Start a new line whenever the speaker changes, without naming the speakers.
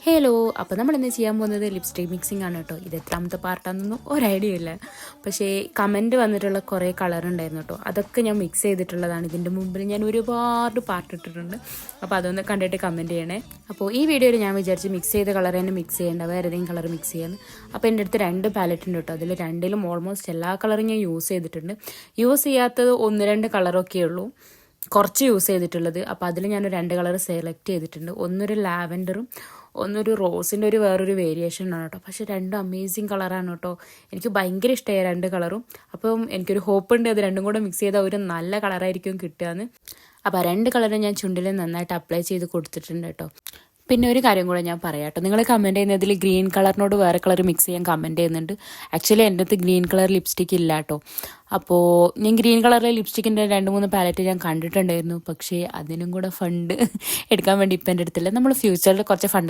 Hello, അപ്പോൾ നമ്മൾ ഇന്ന് ചെയ്യാൻ പോകുന്നത് ലിപ്സ്റ്റിക് മിക്സിംഗ് ആണ് കേട്ടോ. ഇത് എത്രാമത്തെ പാർട്ടാണെന്നൊന്നും ഒരു ഐഡിയ ഇല്ല. പക്ഷേ കമൻറ്റ് വന്നിട്ടുള്ള കുറേ കളർ ഉണ്ടായിരുന്നു കേട്ടോ. അതൊക്കെ ഞാൻ മിക്സ് ചെയ്തിട്ടുള്ളതാണ്. ഇതിൻ്റെ മുമ്പിൽ ഞാൻ ഒരുപാട് പാർട്ട് ഇട്ടിട്ടുണ്ട്. അപ്പോൾ അതൊന്ന് കണ്ടിട്ട് കമൻറ്റ് ചെയ്യണേ. അപ്പോൾ ഈ വീഡിയോയിൽ ഞാൻ വിചാരിച്ച് മിക്സ് ചെയ്ത കളർ തന്നെ മിക്സ് ചെയ്യേണ്ട, വേറെ ഏതെങ്കിലും കളർ മിക്സ് ചെയ്യാന്ന്. അപ്പോൾ എൻ്റെ അടുത്ത് 2 പാലറ്റ് ഉണ്ട് കേട്ടോ. അതിൽ രണ്ടിലും ഓൾമോസ്റ്റ് എല്ലാ കളറും ഞാൻ യൂസ് ചെയ്തിട്ടുണ്ട്. യൂസ് ചെയ്യാത്തത് 1-2 കളറൊക്കെ ഉള്ളൂ, കുറച്ച് യൂസ് ചെയ്തിട്ടുള്ളത്. അപ്പോൾ അതിൽ ഞാൻ 2 കളർ സെലക്ട് ചെയ്തിട്ടുണ്ട്. ഒന്നൊരു ലാവൻഡറും ഒന്നൊരു റോസിൻ്റെ വേറൊരു വേരിയേഷൻ ആണ് കേട്ടോ. പക്ഷേ രണ്ടും അമേസിങ് കളറാണ് കേട്ടോ. എനിക്ക് ഭയങ്കര ഇഷ്ടമായി 2 കളറും. അപ്പം എനിക്കൊരു ഹോപ്പ് ഉണ്ട് അത് രണ്ടും കൂടെ മിക്സ് ചെയ്താൽ ഒരു നല്ല കളറായിരിക്കും കിട്ടുകയെന്ന്. അപ്പോൾ 2 കളറും ഞാൻ ചുണ്ടിൽ നന്നായിട്ട് അപ്ലൈ ചെയ്ത് കൊടുത്തിട്ടുണ്ട് കേട്ടോ. പിന്നെ ഒരു കാര്യം കൂടെ ഞാൻ പറയാം കേട്ടോ. നിങ്ങൾ കമൻറ്റ് ചെയ്യുന്നതിൽ ഗ്രീൻ കളറിനോട് വേറെ കളർ മിക്സ് ചെയ്യാൻ കമൻറ്റ് ചെയ്യുന്നുണ്ട്. ആക്ച്വലി എൻ്റെ അടുത്ത് ഗ്രീൻ കളർ ലിപ്സ്റ്റിക്ക് ഇല്ല കേട്ടോ. അപ്പോൾ ഞാൻ ഗ്രീൻ കളറിലെ ലിപ്സ്റ്റിക്കിൻ്റെ 2-3 പാലറ്റ് ഞാൻ കണ്ടിട്ടുണ്ടായിരുന്നു. പക്ഷേ അതിനും കൂടെ ഫണ്ട് എടുക്കാൻ വേണ്ടി ഇപ്പം എൻ്റെ അടുത്തില്ല. നമ്മൾ ഫ്യൂച്ചറിൽ കുറച്ച് ഫണ്ട്